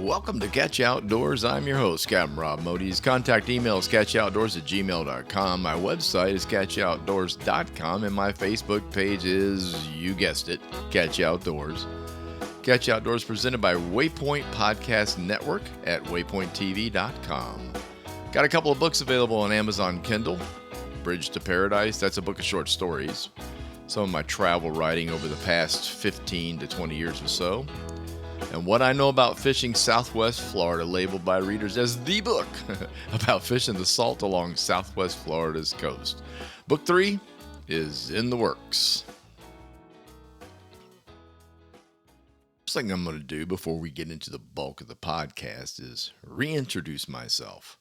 welcome to Catch Outdoors. I'm your host, Captain Rob Modies. Contact email is catchoutdoors@gmail.com. My website is catchoutdoors.com, and my Facebook page is, you guessed it, Catch Outdoors. Catch Outdoors presented by Waypoint Podcast Network at waypointtv.com. Got a couple of books available on Amazon Kindle. Bridge to Paradise, that's a book of short stories. Some of my travel writing over the past 15 to 20 years or so. And What I Know About Fishing Southwest Florida, labeled by readers as the book about fishing the salt along Southwest Florida's coast. Book 3 is in the works. First thing I'm going to do before we get into the bulk of the podcast is reintroduce myself.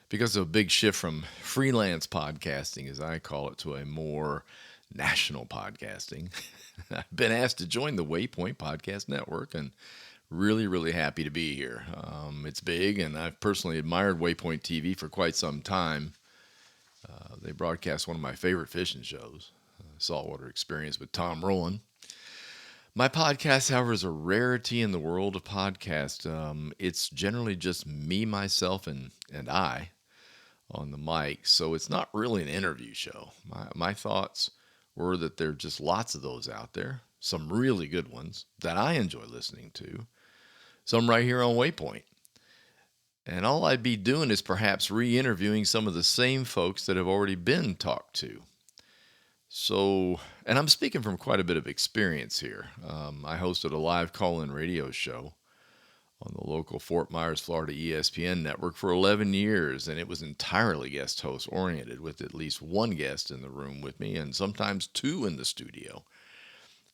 Because of a big shift from freelance podcasting, as I call it, to a more national podcasting, I've been asked to join the Waypoint Podcast Network, and really happy to be here. It's big, and I've personally admired Waypoint TV for quite some time. They broadcast one of my favorite fishing shows, Saltwater Experience with Tom Rowland. My podcast, however, is a rarity in the world of podcast. It's generally just me, myself, and I on the mic, so it's not really an interview show. My thoughts were that there are just lots of those out there, some really good ones that I enjoy listening to, some right here on Waypoint. And all I'd be doing is perhaps re-interviewing some of the same folks that have already been talked to. So, and I'm speaking from quite a bit of experience here. I hosted a live call-in radio show on the local Fort Myers, Florida ESPN network for 11 years, and it was entirely guest host oriented, with at least one guest in the room with me and sometimes two in the studio.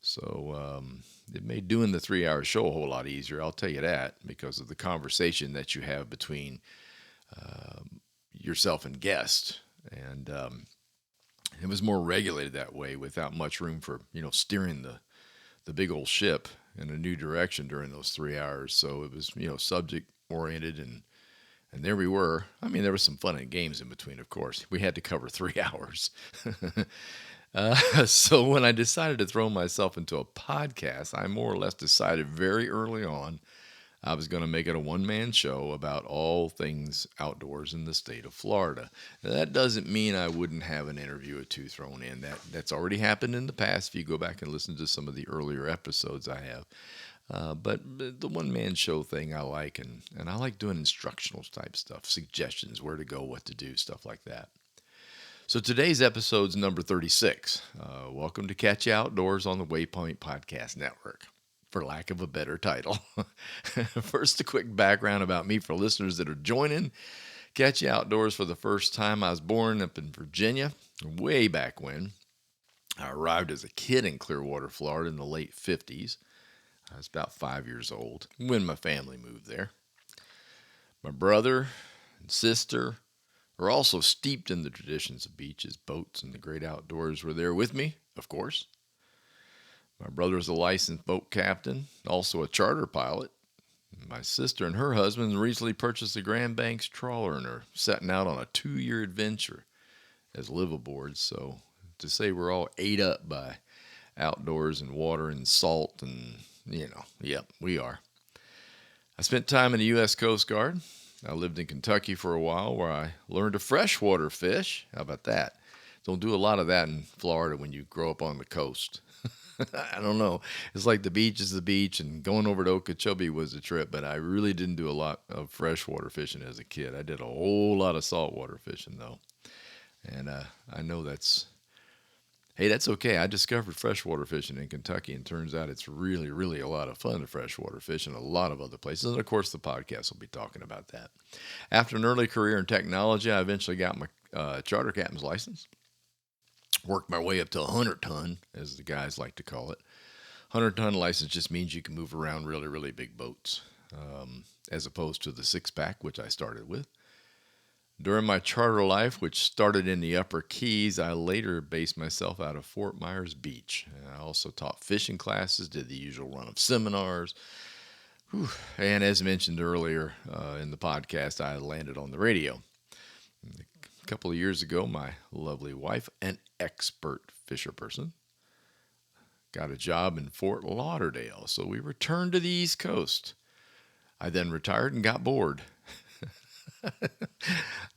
So it made doing the 3-hour show a whole lot easier, I'll tell you that, because of the conversation that you have between yourself and guest. And it was more regulated that way, without much room for, steering the big old ship in a new direction during those 3 hours. So it was, subject oriented, and there we were. I mean, there was some fun and games in between, of course. We had to cover 3 hours. So when I decided to throw myself into a podcast, I more or less decided very early on I was going to make it a one-man show about all things outdoors in the state of Florida. Now, that doesn't mean I wouldn't have an interview or two thrown in. That's already happened in the past, if you go back and listen to some of the earlier episodes I have. But the one-man show thing I like, and I like doing instructional type stuff, suggestions, where to go, what to do, stuff like that. So today's episode's number 36. Welcome to Catch Outdoors on the Waypoint Podcast Network, for lack of a better title. First, a quick background about me for listeners that are joining Catch Outdoors for the first time. I was born up in Virginia way back when. I arrived as a kid in Clearwater, Florida in the late 50s. I was about 5 years old when my family moved there. My brother and sister are also steeped in the traditions of beaches, boats, and the great outdoors. Were there with me, of course. My brother is a licensed boat captain, also a charter pilot. My sister and her husband recently purchased a Grand Banks trawler and are setting out on a 2-year adventure as liveaboards. So to say we're all ate up by outdoors and water and salt, and, yep, we are. I spent time in the U.S. Coast Guard. I lived in Kentucky for a while, where I learned to freshwater fish. How about that? Don't do a lot of that in Florida when you grow up on the coast. I don't know. It's like the beach is the beach, and going over to Okeechobee was a trip, but I really didn't do a lot of freshwater fishing as a kid. I did a whole lot of saltwater fishing, though. And I know that's okay. I discovered freshwater fishing in Kentucky, and turns out it's really a lot of fun to freshwater fish in a lot of other places. And, of course, the podcast will be talking about that. After an early career in technology, I eventually got my charter captain's license. Worked my way up to 100-ton, as the guys like to call it. 100-ton license just means you can move around really big boats, as opposed to the 6-pack, which I started with. During my charter life, which started in the Upper Keys, I later based myself out of Fort Myers Beach. I also taught fishing classes, did the usual run of seminars. And as mentioned earlier in the podcast, I landed on the radio. A couple of years ago, my lovely wife, an expert fisher person, got a job in Fort Lauderdale, so we returned to the East Coast. I then retired and got bored.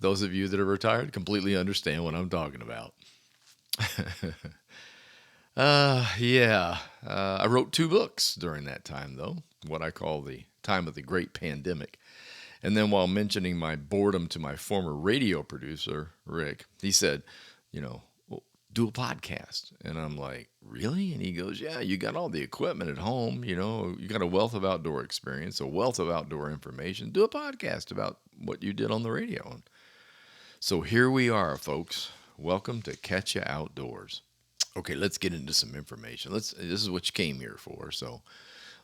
Those of you that are retired completely understand what I'm talking about. Yeah. I wrote 2 books during that time, though, what I call the time of the great pandemic. And then while mentioning my boredom to my former radio producer, Rick, he said, you know, well, do a podcast. And I'm like, really? And he goes, yeah, you got all the equipment at home. You got a wealth of outdoor experience, a wealth of outdoor information. Do a podcast about what you did on the radio. So here we are, folks. Welcome to Catch Ya Outdoors. Okay, let's get into some information. This is what you came here for. So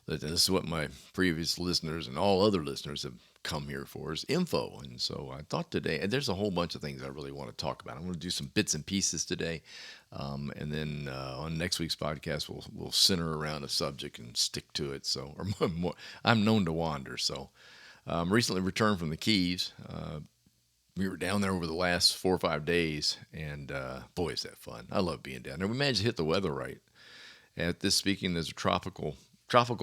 this is what my previous listeners and all other listeners have come here for is info. And so I thought today, and there's a whole bunch of things I really want to talk about. I'm going to do some bits and pieces today, and then on next week's podcast we'll center around a subject and stick to it. So, or more, I'm known to wander. So, recently returned from the Keys. We were down there over the last 4 or 5 days, and boy, is that fun! I love being down there. We managed to hit the weather right. At this speaking, there's a tropical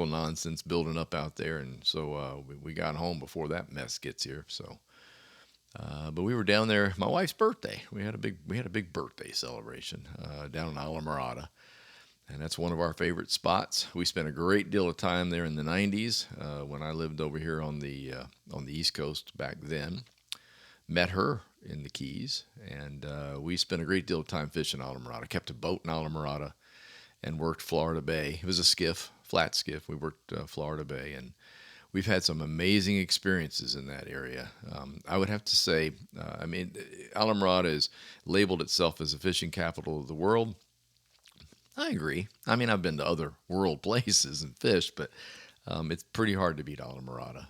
nonsense building up out there, and so we got home before that mess gets here. So, but we were down there. My wife's birthday. We had a big birthday celebration down in Isla and that's one of our favorite spots. We spent a great deal of time there in the '90s when I lived over here on the East Coast back then. Met her in the Keys, and we spent a great deal of time fishing Islamorada. Kept a boat in Islamorada and worked Florida Bay. It was a skiff, flat skiff. We worked Florida Bay, and we've had some amazing experiences in that area. I would have to say, Islamorada is labeled itself as a fishing capital of the world. I agree. I mean, I've been to other world places and fished, but it's pretty hard to beat Islamorada.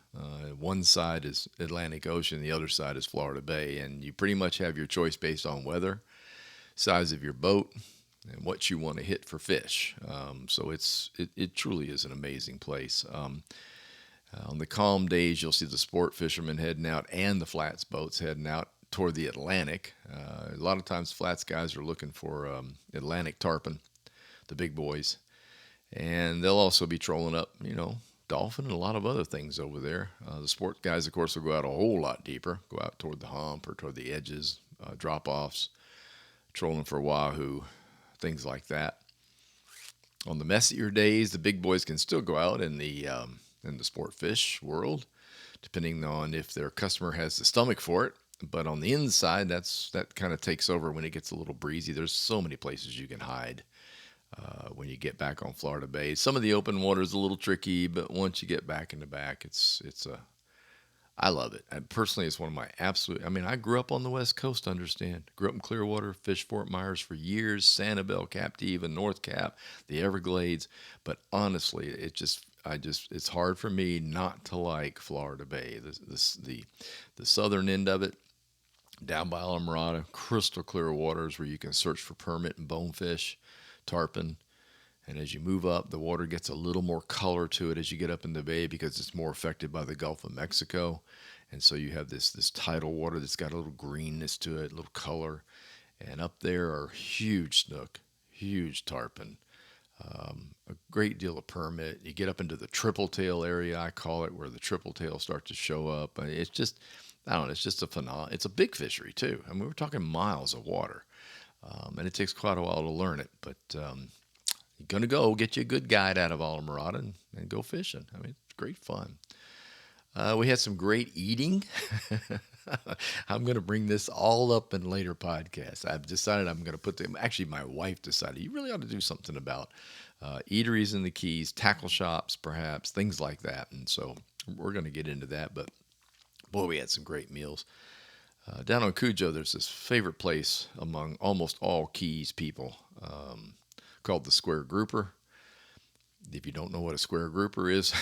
One side is Atlantic Ocean, the other side is Florida Bay, and you pretty much have your choice based on weather, size of your boat, and what you want to hit for fish. So it truly is an amazing place. On the calm days, you'll see the sport fishermen heading out and the flats boats heading out toward the Atlantic. A lot of times, flats guys are looking for Atlantic tarpon, the big boys, and they'll also be trolling up, dolphin and a lot of other things over there. The sport guys, of course, will go out a whole lot deeper, go out toward the hump or toward the edges, drop-offs, trolling for wahoo, things like that. On the messier days, the big boys can still go out in the sport fish world, depending on if their customer has the stomach for it. But on the inside, that kind of takes over when it gets a little breezy. There's so many places you can hide. When you get back on Florida Bay, some of the open water is a little tricky, but once you get back in the back, I love it. And personally, it's one of my absolute. I mean, I grew up on the West Coast. Understand? Grew up in Clearwater, fished Fort Myers for years, Sanibel, Captiva, North Cap, the Everglades. But honestly, it's hard for me not to like Florida Bay. The southern end of it, down by Islamorada, crystal clear waters where you can search for permit and bonefish, tarpon, and as you move up, the water gets a little more color to it as you get up in the bay because it's more affected by the Gulf of Mexico, and so you have this tidal water that's got a little greenness to it, a little color, and up there are huge snook, huge tarpon, a great deal of permit. You get up into the triple tail area, I call it, where the triple tails start to show up. It's just, I don't know, it's just a phenomenal. It's a big fishery too. I mean, we're talking miles of water. And it takes quite a while to learn it, but you're going to go get you a good guide out of Islamorada and go fishing. I mean, it's great fun. We had some great eating. I'm going to bring this all up in later podcasts. I've decided I'm going to put them. Actually, my wife decided you really ought to do something about eateries in the Keys, tackle shops, perhaps, things like that. And so we're going to get into that. But boy, we had some great meals. Down on Cujo, there's this favorite place among almost all Keys people called the Square Grouper. If you don't know what a square grouper is,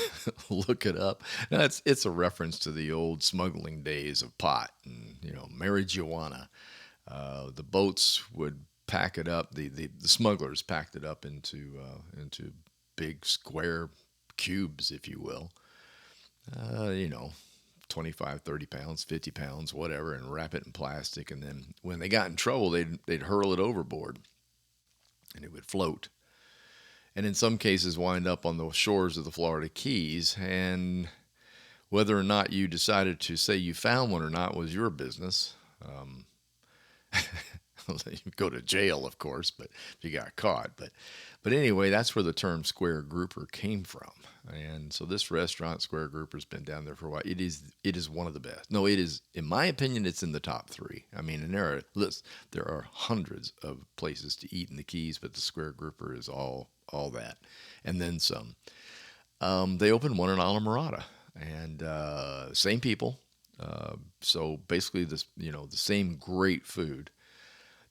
look it up. Now, it's a reference to the old smuggling days of pot and marijuana. The boats would pack it up. The smugglers packed it up into big square cubes, if you will. 25, 30 pounds, 50 pounds, whatever, and wrap it in plastic. And then when they got in trouble, they'd hurl it overboard and it would float. And in some cases wind up on the shores of the Florida Keys. And Whether or not you decided to say you found one or not was your business. Um, you go to jail, of course, but if you got caught. But anyway, that's where the term square grouper came from. And so this restaurant, Square Grouper's been down there for a while. It is one of the best. No, it is, in my opinion, it's in the top three. I mean, and there are hundreds of places to eat in the Keys, but the Square Grouper is all that, and then some. They opened one in Alamorada, and same people. So basically, the same great food.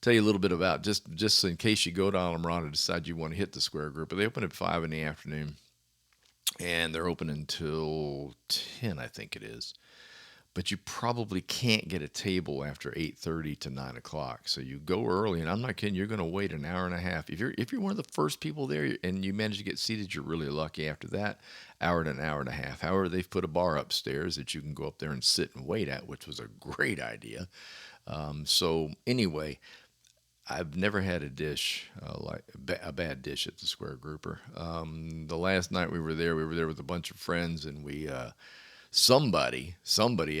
Tell you a little bit about, just in case you go to Alamorada, decide you want to hit the Square Group. But they open at 5 in the afternoon, and they're open until 10, I think it is. But you probably can't get a table after 8:30 to 9 o'clock. So you go early, and I'm not kidding. You're going to wait an hour and a half. If you're one of the first people there and you manage to get seated, you're really lucky. After that, hour to an hour and a half. However, they've put a bar upstairs that you can go up there and sit and wait at, which was a great idea. So anyway, I've never had a dish like a bad dish at the Square Grouper. The last night we were there with a bunch of friends, and we somebody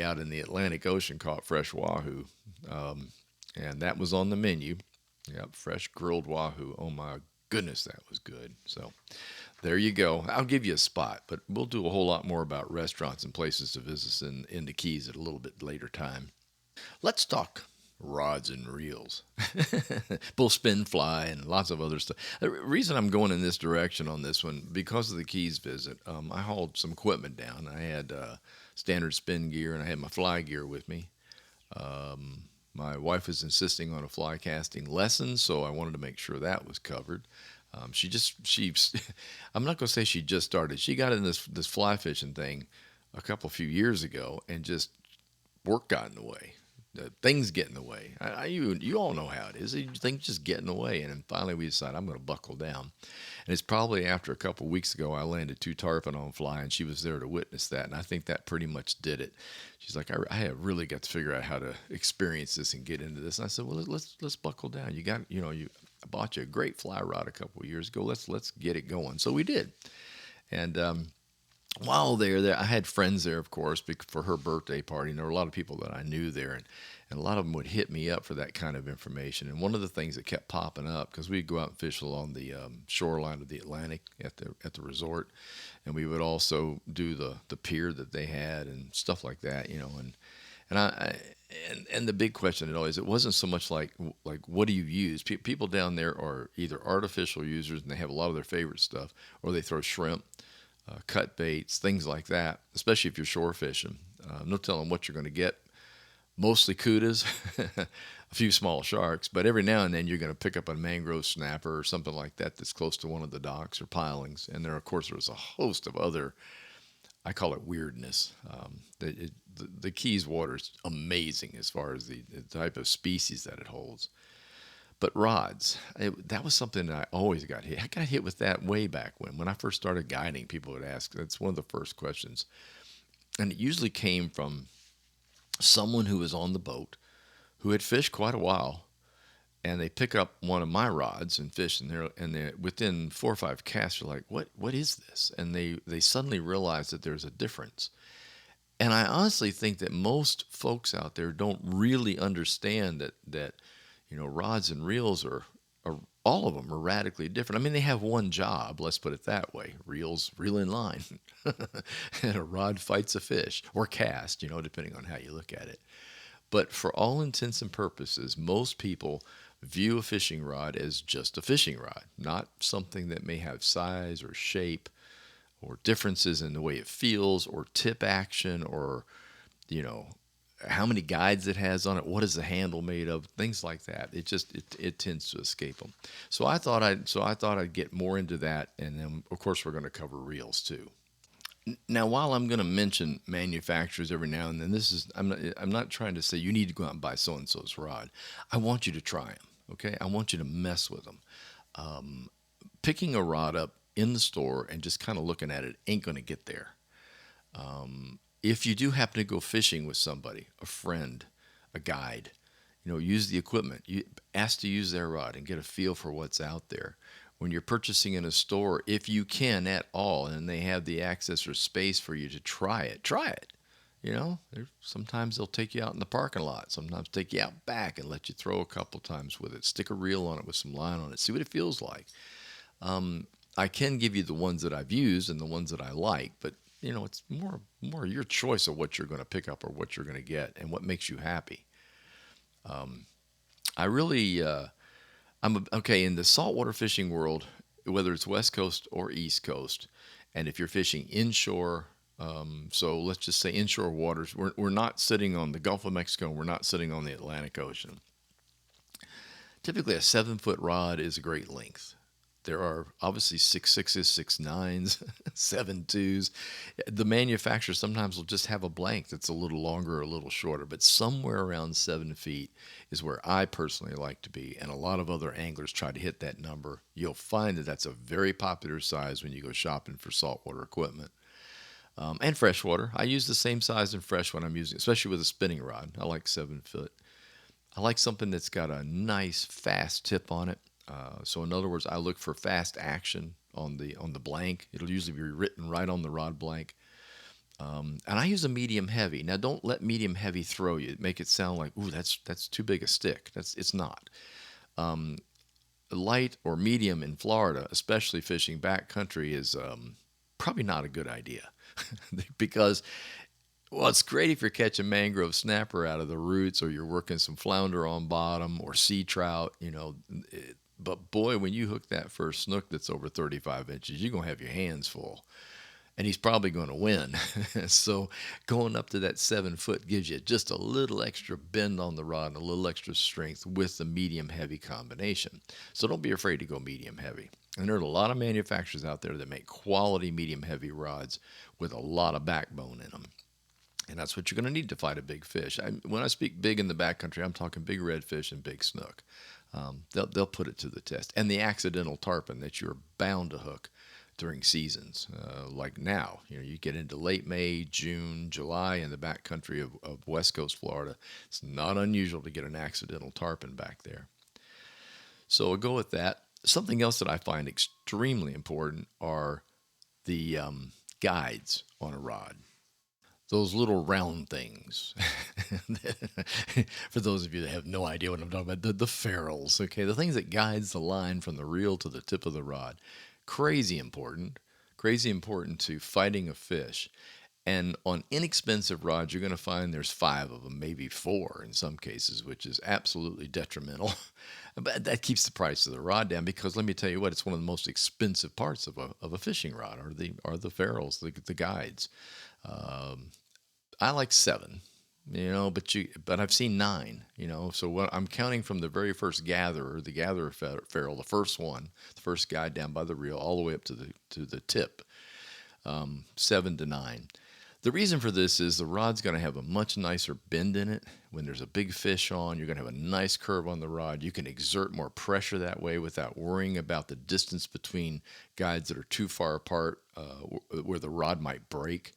out in the Atlantic Ocean caught fresh wahoo, um, and that was on the menu. Yep, fresh grilled wahoo. Oh my goodness, that was good. So there you go. I'll give you a spot, but we'll do a whole lot more about restaurants and places to visit in the Keys at a little bit later time. Let's talk rods and reels, bull spin fly, and lots of other stuff. The reason I'm going in this direction on this one, because of the Keys visit, I hauled some equipment down. I had standard spin gear, and I had my fly gear with me. My wife was insisting on a fly casting lesson, so I wanted to make sure that was covered. I'm not going to say she just started. She got in this fly fishing thing a few years ago, and just work got in the way. Things get in the way. You all know how it is. Things just get in the way, and then finally we decided I'm going to buckle down. And it's probably after a couple of weeks ago I landed two tarpon on fly, and she was there to witness that, and I think that pretty much did it. She's like, I have really got to figure out how to experience this and get into this. And I said, well, let's buckle down. I bought you a great fly rod a couple of years ago. Let's get it going. So we did, and while there, I had friends there, of course, for her birthday party. And there were a lot of people that I knew there, and a lot of them would hit me up for that kind of information. And one of the things that kept popping up, because we'd go out and fish along the shoreline of the Atlantic at the resort, and we would also do the pier that they had and stuff like that, and and the big question it wasn't so much like what do you use? People down there are either artificial users and they have a lot of their favorite stuff, or they throw shrimp, cut baits, things like that, especially if you're shore fishing. No telling what you're going to get. Mostly cudas, a few small sharks, but every now and then you're going to pick up a mangrove snapper or something like that that's close to one of the docks or pilings. And there, of course, there's a host of other, I call it weirdness. The Keys water is amazing as far as the type of species that it holds. But rods, that was something that I always got hit. I got hit with that way back when I first started guiding. People would ask. That's one of the first questions, and it usually came from someone who was on the boat who had fished quite a while, and they pick up one of my rods and fish, and they within 4 or 5 casts are like, what is this? And they suddenly realize that there's a difference. And I honestly think that most folks out there don't really understand that rods and reels are all of them are radically different. I mean, they have one job. Let's put it that way. Reels reel in line, and a rod fights a fish or cast. Depending on how you look at it. But for all intents and purposes, most people view a fishing rod as just a fishing rod, not something that may have size or shape or differences in the way it feels or tip action or you know how many guides it has on it, what is the handle made of, things like that. It tends to escape them. So I thought I'd get more into that, and then of course we're going to cover reels too. Now, while I'm going to mention manufacturers every now and then, I'm not trying to say you need to go out and buy so and so's rod. I want you to try them. Okay, I want you to mess with them. Picking a rod up in the store and just kind of looking at it ain't going to get there. If you do happen to go fishing with somebody, a friend, a guide, use the equipment. You ask to use their rod and get a feel for what's out there. When you're purchasing in a store, if you can at all, and they have the access or space for you to try it, try it. Sometimes they'll take you out in the parking lot. Sometimes take you out back and let you throw a couple times with it. Stick a reel on it with some line on it. See what it feels like. I can give you the ones that I've used and the ones that I like, but it's more your choice of what you're going to pick up or what you're going to get and what makes you happy. I really, okay in the saltwater fishing world, whether it's West Coast or East Coast, and if you're fishing inshore. So let's just say inshore waters. We're not sitting on the Gulf of Mexico. We're not sitting on the Atlantic Ocean. Typically, a 7 foot rod is a great length. There are obviously 6 6s, 6 9s, 7 2s. The manufacturer sometimes will just have a blank that's a little longer or a little shorter, but somewhere around 7 feet is where I personally like to be. And a lot of other anglers try to hit that number. You'll find that that's a very popular size when you go shopping for saltwater equipment. And freshwater. I use the same size in fresh when I'm using, especially with a spinning rod. I like 7 foot. I like something that's got a nice fast tip on it. So in other words, I look for fast action on the blank. It'll usually be written right on the rod blank. And I use a medium heavy. Now, don't let medium heavy throw you. Make it sound like, ooh, that's too big a stick. It's not. Light or medium in Florida, especially fishing backcountry, is probably not a good idea because well, it's great if you're catching mangrove snapper out of the roots or you're working some flounder on bottom or sea trout, but boy, when you hook that first snook that's over 35 inches, you're going to have your hands full. And he's probably going to win. So going up to that 7 foot gives you just a little extra bend on the rod and a little extra strength with the medium heavy combination. So don't be afraid to go medium heavy. And there are a lot of manufacturers out there that make quality medium heavy rods with a lot of backbone in them. And that's what you're going to need to fight a big fish. When I speak big in the backcountry, I'm talking big redfish and big snook. They'll put it to the test. And the accidental tarpon that you're bound to hook during seasons, like now. You get into late May, June, July in the backcountry of West Coast Florida. It's not unusual to get an accidental tarpon back there. So I'll go with that. Something else that I find extremely important are the guides on a rod. Those little round things. For those of you that have no idea what I'm talking about, the ferrules, okay, the things that guides the line from the reel to the tip of the rod. Crazy important to fighting a fish. And on inexpensive rods, you're going to find there's 5 of them, maybe 4 in some cases, which is absolutely detrimental. But that keeps the price of the rod down because let me tell you what, it's one of the most expensive parts of a fishing rod are the ferrules, the guides. I like 7, but I've seen 9, So what I'm counting from the very first gatherer, the gatherer ferrule, the first one, the first guide down by the reel, all the way up to the tip, 7 to 9. The reason for this is the rod's going to have a much nicer bend in it. When there's a big fish on, you're going to have a nice curve on the rod. You can exert more pressure that way without worrying about the distance between guides that are too far apart where the rod might break.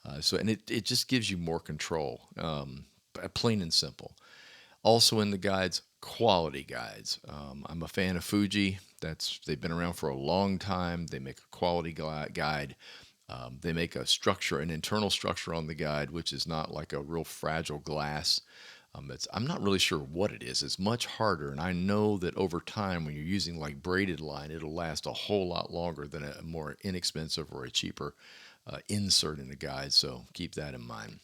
And it just gives you more control, plain and simple. Also in the guides, quality guides. I'm a fan of Fuji. They've been around for a long time. They make a quality guide. They make an internal structure on the guide, which is not like a real fragile glass. I'm not really sure what it is. It's much harder, and I know that over time, when you're using like braided line, it'll last a whole lot longer than a more inexpensive or a cheaper insert in the guide. So keep that in mind.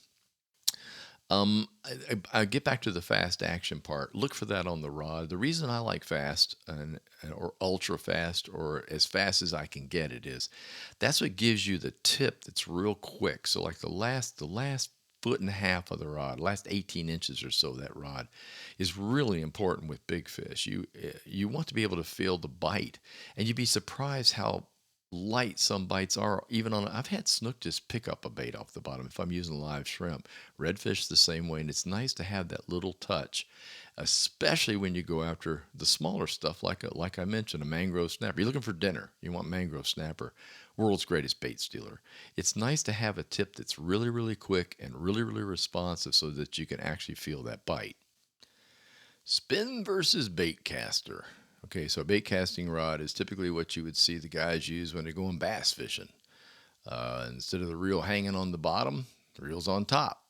I get back to the fast action part. Look for that on the rod. The reason I like fast or ultra fast or as fast as I can get it is that's what gives you the tip that's real quick. So like the last foot and a half of the rod, last 18 inches or so of that rod is really important with big fish. You want to be able to feel the bite, and you'd be surprised how light some bites are. I've had snook just pick up a bait off the bottom if I'm using live shrimp. Redfish the same way, and it's nice to have that little touch, especially when you go after the smaller stuff like I mentioned, a mangrove snapper. You're looking for dinner. You want mangrove snapper, world's greatest bait stealer. It's nice to have a tip that's really, really quick and really, really responsive so that you can actually feel that bite. Spin versus bait caster. Okay, so a bait casting rod is typically what you would see the guys use when they're going bass fishing. Instead of the reel hanging on the bottom, the reel's on top.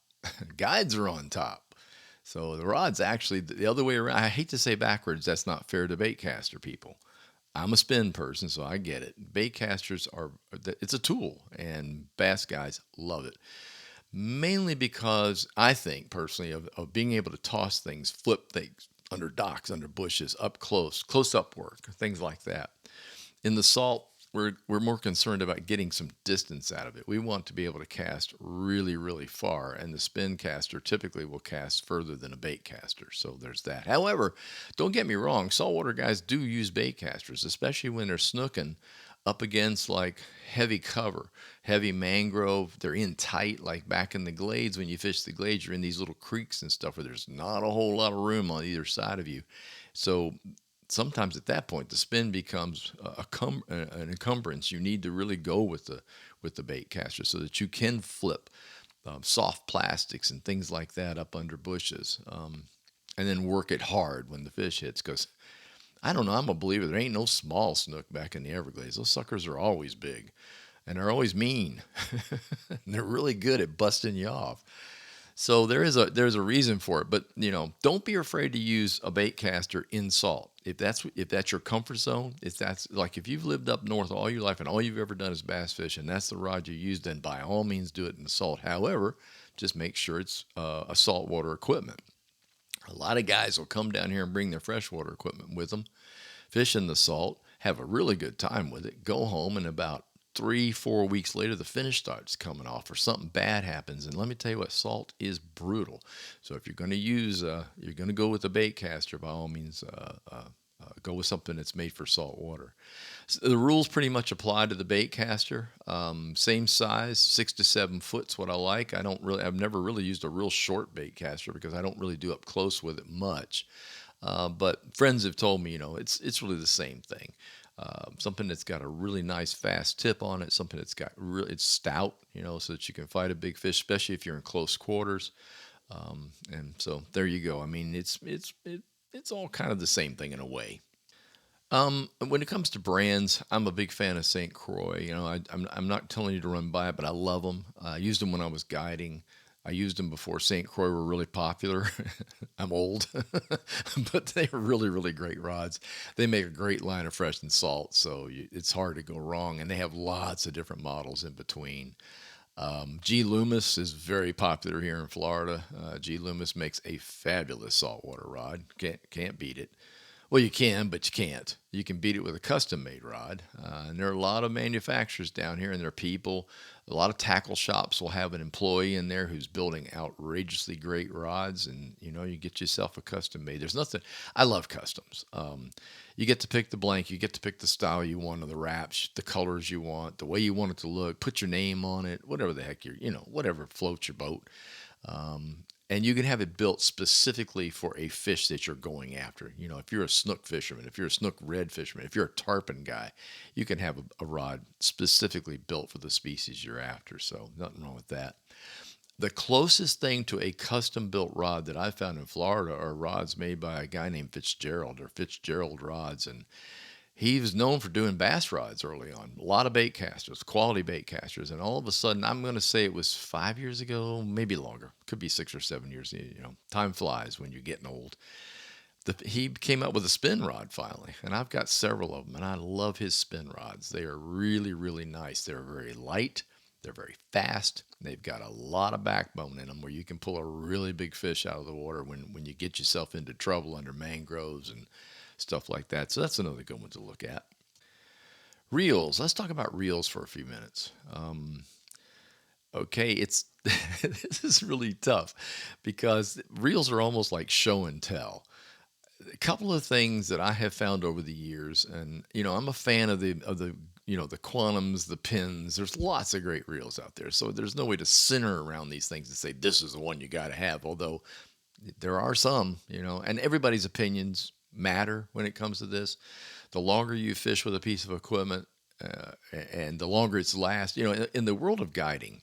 Guides are on top. So the rod's actually the other way around. I hate to say backwards. That's not fair to bait caster people. I'm a spin person, so I get it. Bait casters are, it's a tool, and bass guys love it. Mainly because I think personally of being able to toss things, flip things under docks, under bushes, up close up work, things like that. In the salt, we're more concerned about getting some distance out of it. We want to be able to cast really, really far, and the spin caster typically will cast further than a bait caster. So there's that. However, don't get me wrong, saltwater guys do use bait casters, especially when they're snooking up against like heavy cover, heavy mangrove. They're in tight, like back in the glades. When you fish the glades, you're in these little creeks and stuff where there's not a whole lot of room on either side of you. So sometimes at that point the spin becomes an encumbrance. You need to really go with the bait caster so that you can flip soft plastics and things like that up under bushes, and then work it hard when the fish hits. Because I don't know, I'm a believer there ain't no small snook back in the Everglades. Those suckers are always big, and they're always mean. And they're really good at busting you off. So there's a reason for it, but don't be afraid to use a bait caster in salt. If that's your comfort zone, if that's like if you've lived up north all your life and all you've ever done is bass fish, and that's the rod you use, then by all means do it in the salt. However, just make sure it's a saltwater equipment. A lot of guys will come down here and bring their freshwater equipment with them, fish in the salt, have a really good time with it, go home, and about 3, 4 weeks later, the finish starts coming off, or something bad happens. And let me tell you what, salt is brutal. So if you're going to you're going to go with a bait caster, by all means, go with something that's made for salt water. So the rules pretty much apply to the bait caster. Same size, 6 to 7 foot's what I like. I've never really used a real short bait caster because I don't really do up close with it much. But friends have told me, it's really the same thing. Something that's got a really nice fast tip on it, something that's got it's stout, so that you can fight a big fish, especially if you're in close quarters. And so there you go. I mean, it's all kind of the same thing in a way. When it comes to brands, I'm a big fan of St. Croix. I'm not telling you to run by it, but I love them. I used them when I was guiding. I used them before St. Croix were really popular. I'm old, but they are really, really great rods. They make a great line of fresh and salt, so it's hard to go wrong. And they have lots of different models in between. G. Loomis is very popular here in Florida. G. Loomis makes a fabulous saltwater rod. Can't beat it. Well, you can, but you can't. You can beat it with a custom made rod. And there are a lot of manufacturers down here, and there are people. A lot of tackle shops will have an employee in there who's building outrageously great rods, and you get yourself a custom made. There's nothing. I love customs. You get to pick the blank, you get to pick the style you want of the wraps, the colors you want, the way you want it to look. Put your name on it, whatever the heck whatever floats your boat. And you can have it built specifically for a fish that you're going after. If you're a snook fisherman, if you're a snook red fisherman, if you're a tarpon guy, you can have a rod specifically built for the species you're after. So nothing wrong with that. The closest thing to a custom built rod that I found in Florida are rods made by a guy named Fitzgerald, or Fitzgerald Rods. And he was known for doing bass rods early on. A lot of bait casters, quality bait casters. And all of a sudden, I'm going to say it was 5 years ago, maybe longer. Could be 6 or 7 years. Time flies when you're getting old. He came up with a spin rod finally. And I've got several of them. And I love his spin rods. They are really, really nice. They're very light. They're very fast. They've got a lot of backbone in them where you can pull a really big fish out of the water when you get yourself into trouble under mangroves and stuff like that. So that's another good one to look at. Reels. Let's talk about reels for a few minutes. Okay, this is really tough because reels are almost like show and tell. A couple of things that I have found over the years, and I'm a fan of the quantums, the pins. There's lots of great reels out there, so there's no way to center around these things and say this is the one you got to have. Although there are some, and everybody's opinions matter when it comes to this. The longer you fish with a piece of equipment, and the longer it's last, in the world of guiding,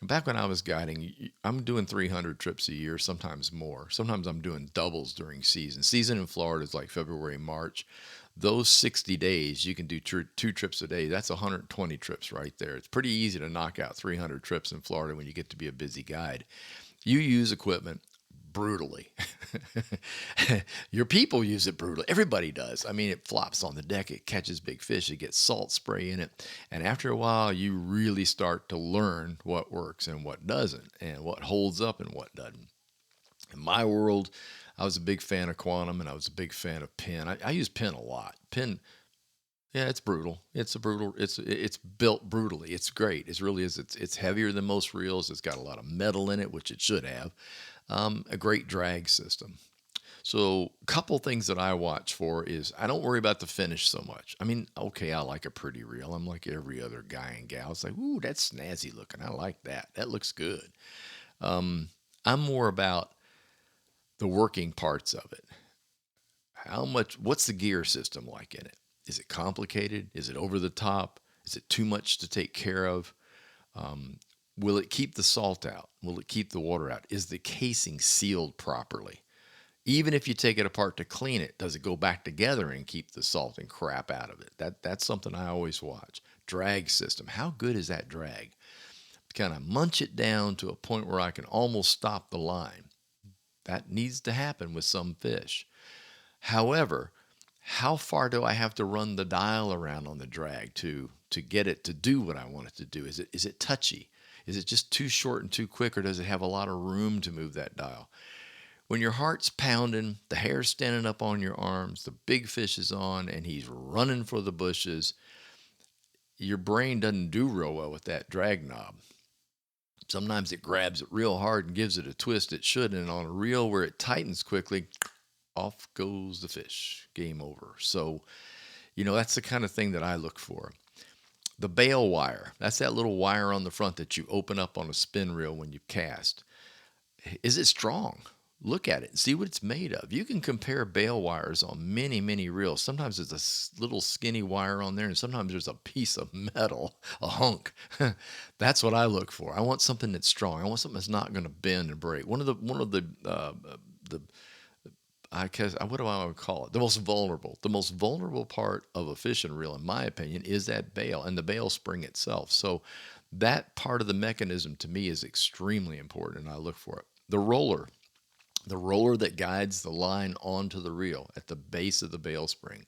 Back when I was guiding, I'm doing 300 trips a year, sometimes more. Sometimes I'm doing doubles during season. Season in Florida is like February, March. Those 60 days, you can do two trips a day. That's 120 trips right there. It's pretty easy to knock out 300 trips in Florida when you get to be a busy guide. You use equipment brutally. Your people use it brutally. Everybody does. I mean, it flops on the deck, it catches big fish, it gets salt spray in it. And after a while, you really start to learn what works and what doesn't, and what holds up and what doesn't. In my world, I was a big fan of quantum and I was a big fan of pin. I use pin a lot. Pin, yeah, it's brutal. It's a brutal. It's built brutally. It's great. It really is. It's heavier than most reels. It's got a lot of metal in it, which it should have. A great drag system. So, a couple things that I watch for is I don't worry about the finish so much. I mean, okay, I like a pretty reel. I'm like every other guy and gal. It's like, ooh, that's snazzy looking. I like that. That looks good. I'm more about the working parts of it. How much, what's the gear system like in it? Is it complicated? Is it over the top? Is it too much to take care of? Will it keep the salt out? Will it keep the water out? Is the casing sealed properly? Even if you take it apart to clean it, does it go back together and keep the salt and crap out of it? That's something I always watch. Drag system. How good is that drag? Kind of munch it down to a point where I can almost stop the line. That needs to happen with some fish. However, how far do I have to run the dial around on the drag to get it to do what I want it to do? Is it touchy? Is it just too short and too quick, or does it have a lot of room to move that dial? When your heart's pounding, the hair's standing up on your arms, the big fish is on, and he's running for the bushes, your brain doesn't do real well with that drag knob. Sometimes it grabs it real hard and gives it a twist it shouldn't, and on a reel where it tightens quickly, off goes the fish. Game over. So, that's the kind of thing that I look for. The bail wire, that's that little wire on the front that you open up on a spin reel when you cast. Is it strong? Look at it and see what it's made of. You can compare bail wires on many, many reels. Sometimes there's a little skinny wire on there, and sometimes there's a piece of metal, a hunk. That's what I look for. I want something that's strong. I want something that's not going to bend and break. The I guess what do I want to call it? The most vulnerable part of a fishing reel, in my opinion, is that bail and the bail spring itself. So that part of the mechanism to me is extremely important, and I look for it. The roller that guides the line onto the reel at the base of the bail spring.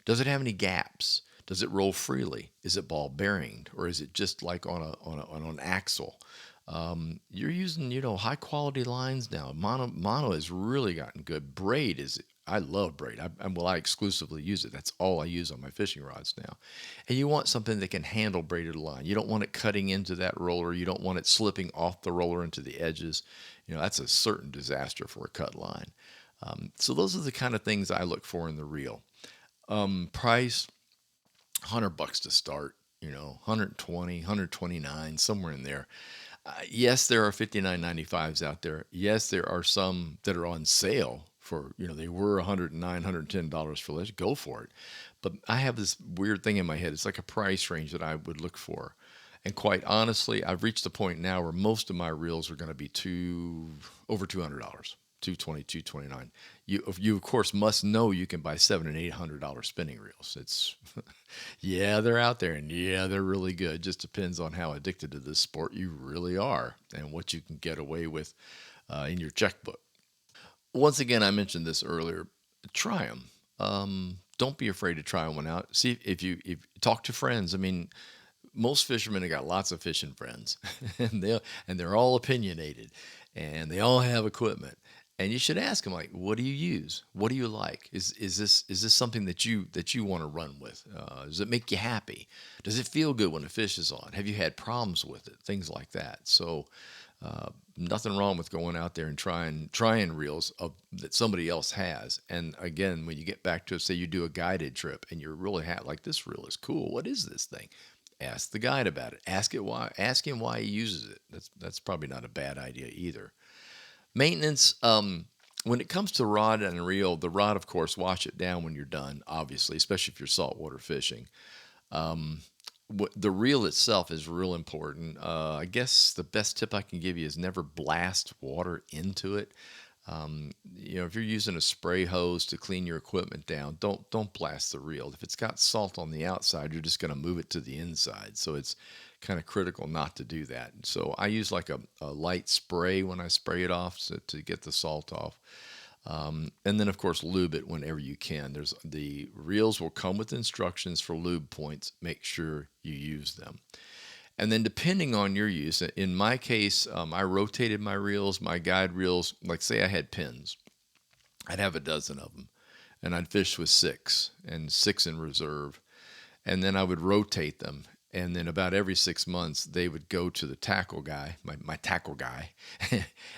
Does it have any gaps? Does it roll freely? Is it ball bearinged, or is it just like on an axle? You're using high quality lines now. Mono has really gotten good. Braid is, I love braid. I exclusively use it. That's all I use on my fishing rods now. And you want something that can handle braided line. You don't want it cutting into that roller. You don't want it slipping off the roller into the edges. That's a certain disaster for a cut line. So those are the kind of things I look for in the reel. Price, $100 to start. 120, 129, somewhere in there. Yes, there are 59.95s out there. Yes, there are some that are on sale for, they were $109, $110 for less. Go for it. But I have this weird thing in my head. It's like a price range that I would look for. And quite honestly, I've reached the point now where most of my reels are going to be over $200. 220, 229. You of course must know you can buy $700 and $800 spinning reels. It's yeah, they're out there, and yeah, they're really good. Just depends on how addicted to this sport you really are and what you can get away with in your checkbook. Once again, I mentioned this earlier. Try them. Don't be afraid to try one out. See if talk to friends. I mean, most fishermen have got lots of fishing friends, and they're all opinionated, and they all have equipment. And you should ask them, like, what do you use? What do you like? Is this something that you want to run with? Does it make you happy? Does it feel good when a fish is on? Have you had problems with it? Things like that. So nothing wrong with going out there and trying reels that somebody else has. And again, when you get back to, say you do a guided trip and you're really like, this reel is cool. What is this thing? Ask the guide about it. Ask him why he uses it. That's probably not a bad idea either. Maintenance. When it comes to rod and reel, the rod, of course, wash it down when you're done. Obviously, especially if you're saltwater fishing. the reel itself is real important. I guess the best tip I can give you is never blast water into it. If you're using a spray hose to clean your equipment down, don't blast the reel. If it's got salt on the outside, you're just going to move it to the inside. So it's kind of critical not to do that. So I use like a light spray when I spray it off to get the salt off. And then, of course, lube it whenever you can. There's the reels will come with instructions for lube points. Make sure you use them. And then, depending on your use, in my case, I rotated my reels, my guide reels. Like, say I had pins, I'd have a dozen of them, and I'd fish with six and six in reserve. And then I would rotate them. And then about every 6 months, they would go to the tackle guy, my tackle guy,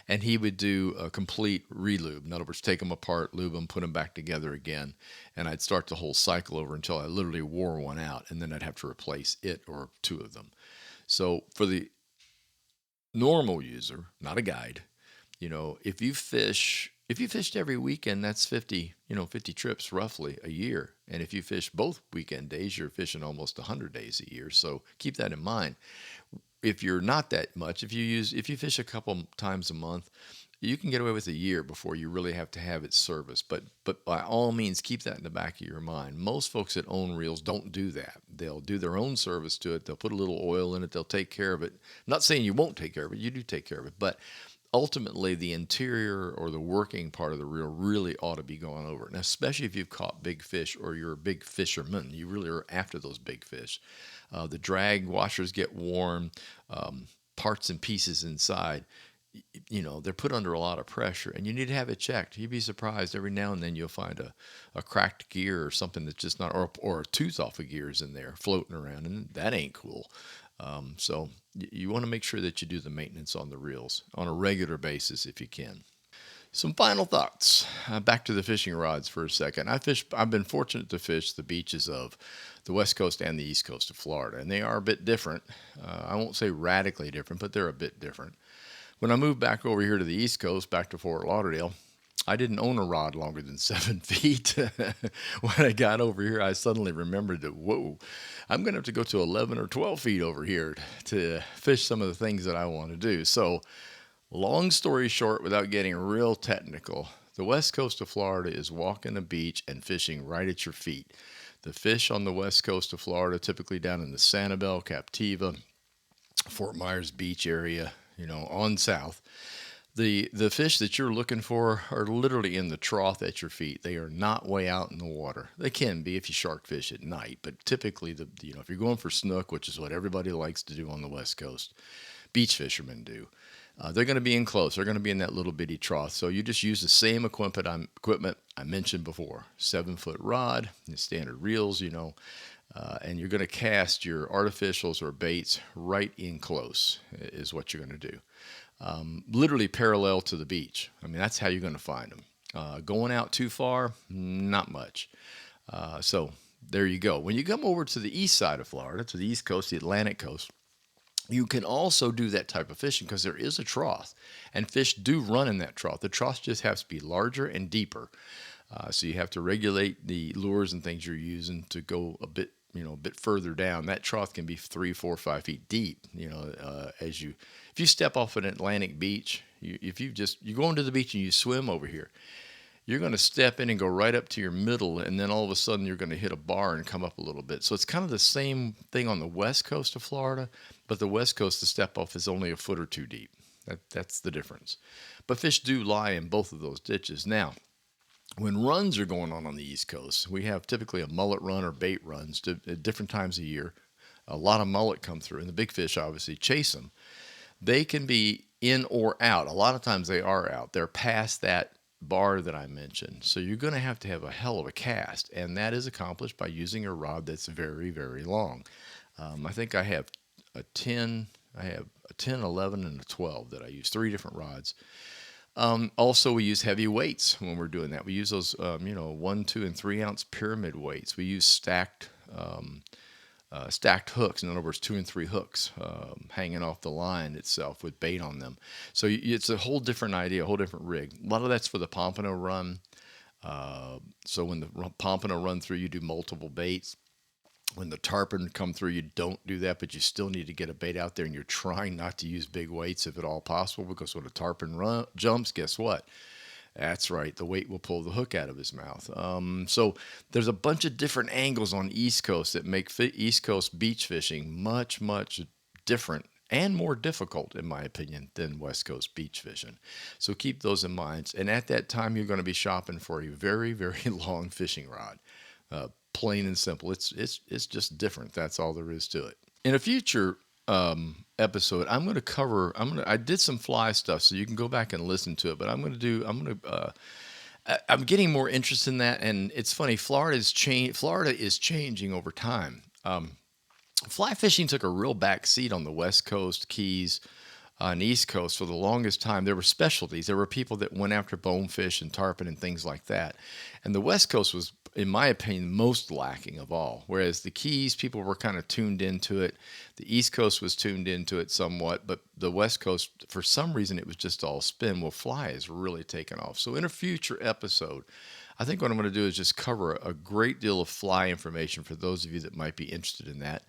and he would do a complete relube. In other words, take them apart, lube them, put them back together again. And I'd start the whole cycle over until I literally wore one out, and then I'd have to replace it or two of them. So for the normal user, not a guide, if you fished every weekend, that's 50 trips roughly a year. And if you fish both weekend days, you're fishing almost 100 days a year. So keep that in mind. If you're not that much, if you fish a couple times a month, you can get away with a year before you really have to have it serviced. But by all means, keep that in the back of your mind. Most folks that own reels don't do that. They'll do their own service to it. They'll put a little oil in it. They'll take care of it. I'm not saying you won't take care of it. You do take care of it. But ultimately, the interior or the working part of the reel really ought to be going over. And especially if you've caught big fish or you're a big fisherman, you really are after those big fish. The drag washers get worn, parts and pieces inside. They're put under a lot of pressure, and you need to have it checked. You'd be surprised every now and then you'll find a cracked gear or something that's just not, or a tooth off a gear is in there floating around, and that ain't cool. So you want to make sure that you do the maintenance on the reels on a regular basis if you can. Some final thoughts. Back to the fishing rods for a second. I've been fortunate to fish the beaches of the West Coast and the East Coast of Florida, and they are a bit different. I won't say radically different, but they're a bit different. When I moved back over here to the East Coast, back to Fort Lauderdale, I didn't own a rod longer than 7 feet. When I got over here, I suddenly remembered that, whoa, I'm going to have to go to 11 or 12 feet over here to fish some of the things that I want to do. So, long story short, without getting real technical, the West Coast of Florida is walking a beach and fishing right at your feet. The fish on the West Coast of Florida, typically down in the Sanibel, Captiva, Fort Myers Beach area, on south. The fish that you're looking for are literally in the trough at your feet. They are not way out in the water. They can be if you shark fish at night, but typically if you're going for snook, which is what everybody likes to do on the West Coast, beach fishermen do. They're going to be in close. They're going to be in that little bitty trough. So you just use the same equipment I mentioned before. 7-foot rod, standard reels, and you're going to cast your artificials or baits right in close is what you're going to do. Literally parallel to the beach. I mean, that's how you're going to find them. Going out too far, not much. So there you go. When you come over to the east side of Florida, to the East Coast, the Atlantic coast, you can also do that type of fishing because there is a trough, and fish do run in that trough. The trough just has to be larger and deeper. So you have to regulate the lures and things you're using to go a bit further down. That trough can be 3, 4, 5 feet deep. If you step off an Atlantic beach, you go into the beach and you swim over here, you're going to step in and go right up to your middle, and then all of a sudden you're going to hit a bar and come up a little bit. So it's kind of the same thing on the West Coast of Florida, but the West Coast, the step off is only a foot or two deep. That's the difference. But fish do lie in both of those ditches. Now, when runs are going on the East Coast, we have typically a mullet run or bait runs at different times of year. A lot of mullet come through, and the big fish obviously chase them. They can be in or out. A lot of times they are out. They're past that bar that I mentioned. So you're going to have a hell of a cast, and that is accomplished by using a rod that's very, very long. I think I have a 10, 11, and a 12 that I use, 3 different rods. Also, we use heavy weights when we're doing that. We use those, 1, 2, and 3 ounce pyramid weights. We use stacked hooks. In other words, 2 and 3 hooks hanging off the line itself with bait on them. So it's a whole different idea, a whole different rig. A lot of that's for the pompano run. So when the pompano run through, you do multiple baits. When the tarpon come through, you don't do that, but you still need to get a bait out there, and you're trying not to use big weights if at all possible, because when a tarpon jumps, guess what? That's right, the weight will pull the hook out of his mouth. So there's a bunch of different angles on East Coast that make East Coast beach fishing much, much different and more difficult, in my opinion, than West Coast beach fishing. So keep those in mind. And at that time, you're going to be shopping for a very, very long fishing rod. Plain and simple. It's just different. That's all there is to it. In a future episode, I'm going to cover. I did some fly stuff, so you can go back and listen to it. But I'm getting more interest in that, and it's funny. Florida is changing over time. Fly fishing took a real back seat on the West Coast, Keys, and East Coast for the longest time. There were specialties. There were people that went after bonefish and tarpon and things like that. And the West Coast was, in my opinion, most lacking of all. Whereas the Keys, people were kind of tuned into it. The East Coast was tuned into it somewhat, but the West Coast, for some reason, it was just all spin. Well, fly has really taken off. So in a future episode, I think what I'm going to do is just cover a great deal of fly information for those of you that might be interested in that.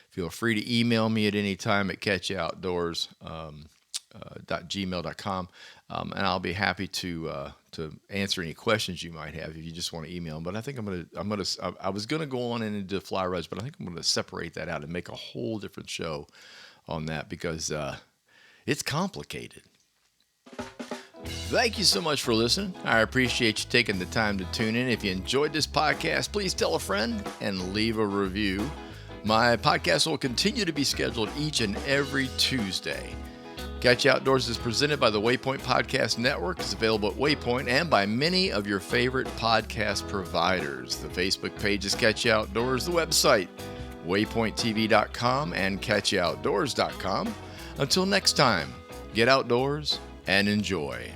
Feel free to email me at any time at catchyoutoutdoors.gmail.com, and I'll be happy to answer any questions you might have if you just want to email them. But I think I was gonna go on into fly rods, but I think I'm gonna separate that out and make a whole different show on that, because it's complicated. Thank you so much for listening. I appreciate you taking the time to tune in. If you enjoyed this podcast, please tell a friend and leave a review. My podcast will continue to be scheduled each and every Tuesday. Catch You Outdoors is presented by the Waypoint Podcast Network. It's available at Waypoint and by many of your favorite podcast providers. The Facebook page is Catch You Outdoors, the website, waypointtv.com and catchyoutoutdoors.com. Until next time, get outdoors and enjoy.